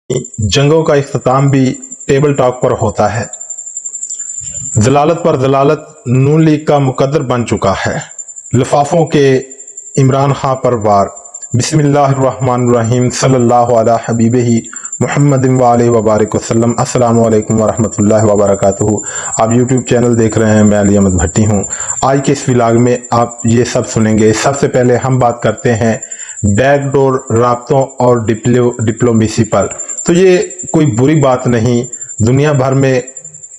जंगों का इख्तिताम भी table talk पर होता है। जलालत पर जलालत नून लीग का मुकद्दर बन चुका है। लिफाफों के इमरान खां पर वार। बिस्मिल्लाहिर्रहमानिर्रहीम सल्लल्लाहु अला हबीबिही मुहम्मदिन व आलिहि व बारिक वसल्लम। अस्सलामु अलैकुम व रहमतुल्लाहि व बरकातुहू। आप यूट्यूब चैनल देख रहे हैं, मैं अली अहमद भट्टी हूँ। आज के इस व्लॉग में आप ये सब सुनेंगे। सबसे पहले हम बात करते हैं बैकडोर राब्तों और डिप्लोमेसी पर। तो ये कोई बुरी बात नहीं, दुनिया भर में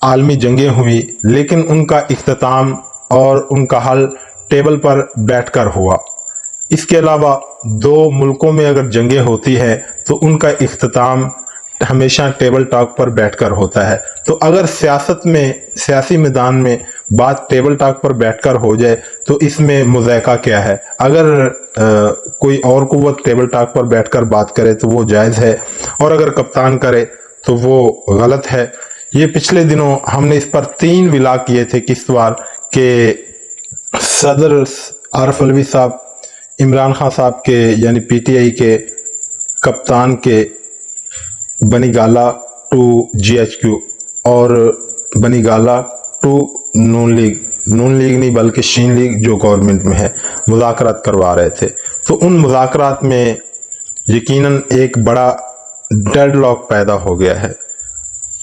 आलमी जंगें हुई लेकिन उनका इख्तिताम और उनका हल टेबल पर बैठकर हुआ। इसके अलावा दो मुल्कों में अगर जंगें होती है तो उनका इख्तिताम हमेशा टेबल टॉक पर बैठकर होता है। तो अगर सियासी मैदान में बात टेबल टॉक पर बैठकर हो जाए तो इसमें मुज़ायका क्या है। अगर कोई और कुव्वत टेबल टॉक पर बैठकर बात करे तो वो जायज़ है, और अगर कप्तान करे तो वो गलत है। ये पिछले दिनों हमने इस पर 3 व्लॉग किए थे किश्तवाड़ के सदर आरिफ अलवी साहब, इमरान खान साहब के यानी पीटीआई के कप्तान के बनीगाला टू जीएचक्यू और बनीगाला टू नून लीग नहीं बल्कि शीन लीग जो गवर्नमेंट में है, मुज़ाकरात करवा रहे थे। तो उन मुज़ाकरात में यकीनन एक बड़ा डेडलॉक पैदा हो गया है।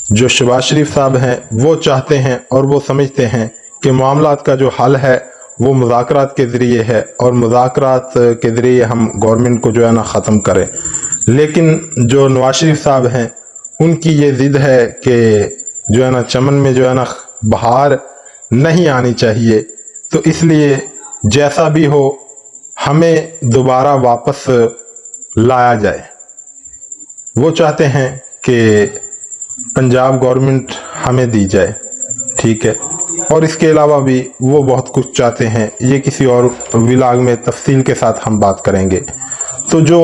जो शहबाज शरीफ साहब हैं वो चाहते हैं और वो समझते हैं कि मामलात का जो हल है वो मुज़ाकरात के ज़रिए है और मुज़ाकरात के ज़रिए हम गवर्नमेंट को जो है ना ख़त्म करें। लेकिन जो नवाज शरीफ साहब हैं उनकी ये ज़िद है कि जो है ना चमन में जो है ना बहार नहीं आनी चाहिए। तो इसलिए जैसा भी हो हमें दोबारा वापस लाया जाए। वो चाहते हैं कि पंजाब गवर्नमेंट हमें दी जाए, ठीक है, और इसके अलावा भी वो बहुत कुछ चाहते हैं। ये किसी और व्लॉग में तफसील के साथ हम बात करेंगे। तो जो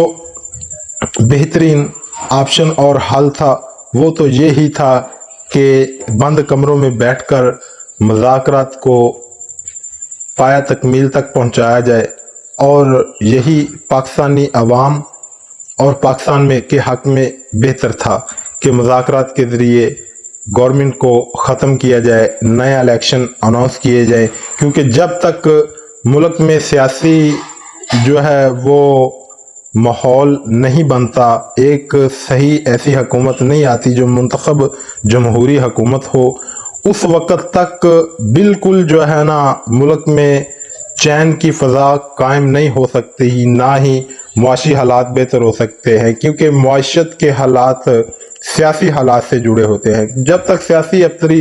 बेहतरीन ऑप्शन और हल था वो तो ये ही था कि बंद कमरों में बैठकर मुज़ाकरात को पाया तकमील तक पहुंचाया जाए, और यही पाकिस्तानी अवाम और पाकिस्तान में के हक़ में बेहतर था कि मुज़ाकरात के ज़रिए गवर्नमेंट को ख़त्म किया जाए, नया इलेक्शन अनाउंस किए जाए। क्योंकि जब तक मुल्क में सियासी जो है वो माहौल नहीं बनता, एक सही ऐसी हुकूमत नहीं आती जो मुंतखब जमहूरी हुकूमत हो, उस वक़्त तक बिल्कुल जो है ना मुल्क में चैन की फ़ज़ा कायम नहीं हो सकती, ना ही मुआशी हालात बेहतर हो सकते हैं। क्योंकि मुआशत के हालात सियासी हालात से जुड़े होते हैं। जब तक सियासी अबतरी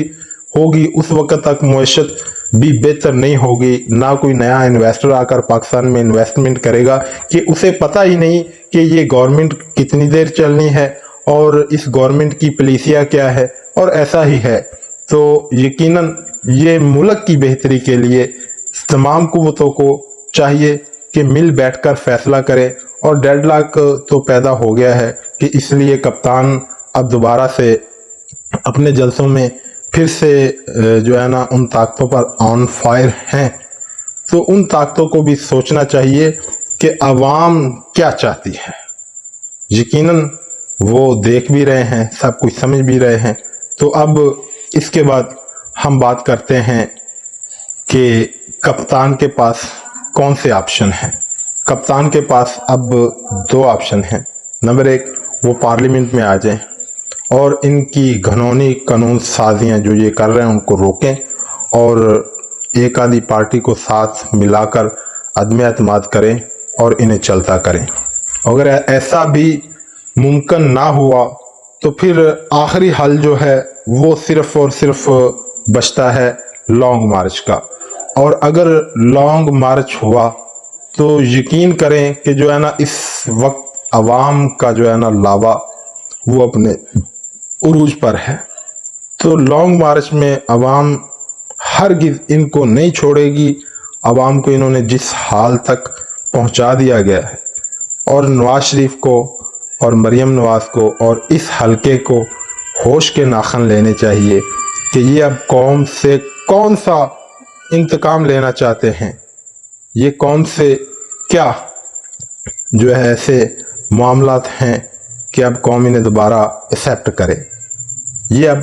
होगी उस वक़्त तक मुआशत भी बेहतर नहीं होगी। ना कोई नया इन्वेस्टर आकर पाकिस्तान में इन्वेस्टमेंट करेगा कि उसे पता ही नहीं कि ये गवर्नमेंट कितनी देर चलनी है और इस गवर्नमेंट की पॉलिसियाँ क्या है, और ऐसा ही है। तो यकीनन ये मुल्क की बेहतरी के लिए तमाम कुव्वतों को चाहिए कि मिल बैठकर फैसला करें। और डेडलॉक तो पैदा हो गया है कि इसलिए कप्तान अब दोबारा से अपने जलसों में फिर से जो है ना उन ताकतों पर ऑन फायर हैं। तो उन ताकतों को भी सोचना चाहिए कि अवाम क्या चाहती है। यकीनन वो देख भी रहे हैं, सब कुछ समझ भी रहे हैं। तो अब इसके बाद हम बात करते हैं कि कप्तान के पास कौन से ऑप्शन हैं। कप्तान के पास अब 2 ऑप्शन हैं। नंबर 1, वो पार्लियामेंट में आ जाएं और इनकी घनौनी कानून साजियाँ जो ये कर रहे हैं उनको रोकें, और एक आधी पार्टी को साथ मिलाकर अदम एतमाद करें और इन्हें चलता करें। अगर ऐसा भी मुमकिन ना हुआ तो फिर आखिरी हल जो है वो सिर्फ़ और सिर्फ बचता है लॉन्ग मार्च का। और अगर लॉन्ग मार्च हुआ तो यकीन करें कि जो है ना इस वक्त अवाम का जो है ना लावा वो अपने उरूज पर है। तो लॉन्ग मार्च में अवाम हरगिज़ इनको नहीं छोड़ेगी। अवाम को इन्होंने जिस हाल तक पहुंचा दिया गया है, और नवाज शरीफ को और मरीम नवाज को और इस हलके को होश के नाखन लेने चाहिए कि ये अब कौम से कौन सा इंतकाम लेना चाहते हैं। ये कौम से क्या जो है ऐसे मामलात हैं کہ اب قوم انہیں دوبارہ ایکسیپٹ کرے. یہ اب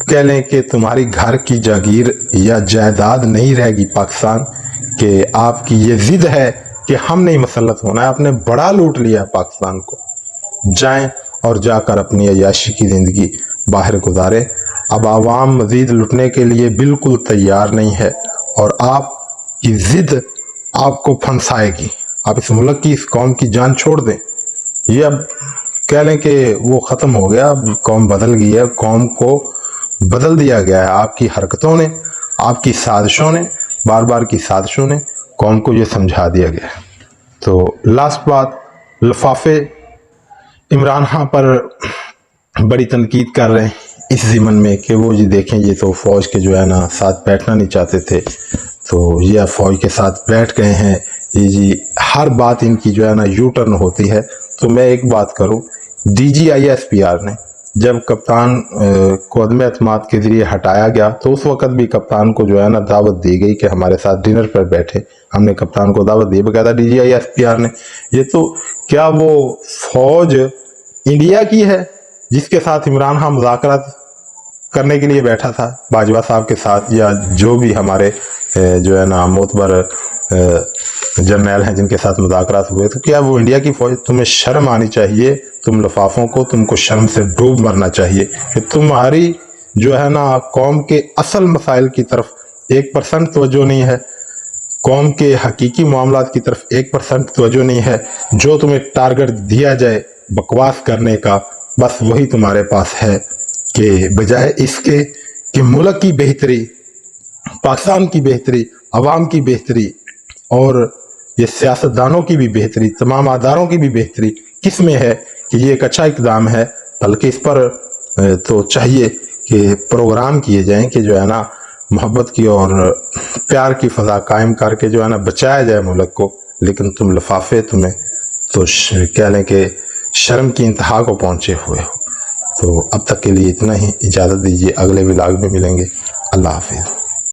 کہہ لیں کہ تمہاری گھر کی جاگیر یا جائیداد نہیں رہے گی پاکستان، کہ آپ کی یہ ضد ہے کہ ہم نہیں مسلط ہونا ہے، آپ نے بڑا لوٹ لیا پاکستان کو. جائیں اور جا کر اپنی عیاشی کی زندگی باہر گزارے. اب عوام مزید لٹنے کے لیے بالکل تیار نہیں ہے، اور آپ کی ضد آپ کو پھنسائے گی. آپ اس ملک کی، اس قوم کی جان چھوڑ دیں. یہ اب کہہ لیں کہ وہ ختم ہو گیا، اب قوم بدل گئی ہے، قوم کو بدل دیا گیا ہے آپ کی حرکتوں نے، آپ کی سازشوں نے، بار بار کی سازشوں نے قوم کو یہ سمجھا دیا گیا ہے. تو لاسٹ بات، لفافے عمران خان پر بڑی تنقید کر رہے ہیں اس ضمن میں کہ وہ جی دیکھیں یہ تو فوج کے جو ہے نا ساتھ بیٹھنا نہیں چاہتے تھے، تو یہ فوج کے ساتھ بیٹھ گئے ہیں. یہ جی ہر بات ان کی جو ہے نا یو ٹرن ہوتی ہے. تو میں ایک بات کروں، D G I S P R نے جب کپتان کو عدم اعتماد کے ذریعے ہٹایا گیا تو اس وقت بھی کپتان کو جو ہے نا دعوت دی گئی کہ ہمارے ساتھ ڈنر پر بیٹھے. ہم نے کپتان کو دعوت دی، بقاعدہ D G I S P R نے. یہ تو کیا وہ فوج انڈیا کی ہے جس کے ساتھ عمران خان مذاکرات کرنے کے لیے بیٹھا تھا باجوہ صاحب کے ساتھ، یا جو بھی ہمارے جو ہے نا معتبر جرنیل ہیں جن کے ساتھ مذاکرات ہوئے؟ تو کیا وہ انڈیا کی فوج؟ تمہیں شرم آنی چاہیے، تم لفافوں کو، تم کو شرم سے ڈوب مرنا چاہیے کہ تمہاری جو ہے نا قوم کے اصل مسائل کی طرف 1% توجہ نہیں ہے، قوم کے حقیقی معاملات کی طرف 1% توجہ نہیں ہے. جو تمہیں ٹارگٹ دیا جائے بکواس کرنے کا، بس وہی تمہارے پاس ہے، کہ بجائے اس کے کہ ملک کی بہتری، پاکستان کی بہتری، عوام کی بہتری اور یہ سیاستدانوں کی بھی بہتری، تمام اداروں کی بھی بہتری کس میں ہے کہ یہ ایک اچھا اقدام ہے. بلکہ اس پر تو چاہیے کہ پروگرام کیے جائیں کہ جو ہے نا محبت کی اور پیار کی فضا قائم کر کے جو ہے نا بچایا جائے ملک کو. لیکن تم لفافے تمہیں تو کہہ لیں کہ شرم کی انتہا کو پہنچے ہوئے ہو. تو اب تک کے لیے اتنا ہی، اجازت دیجیے، اگلے ولاگ میں ملیں گے. اللہ حافظ.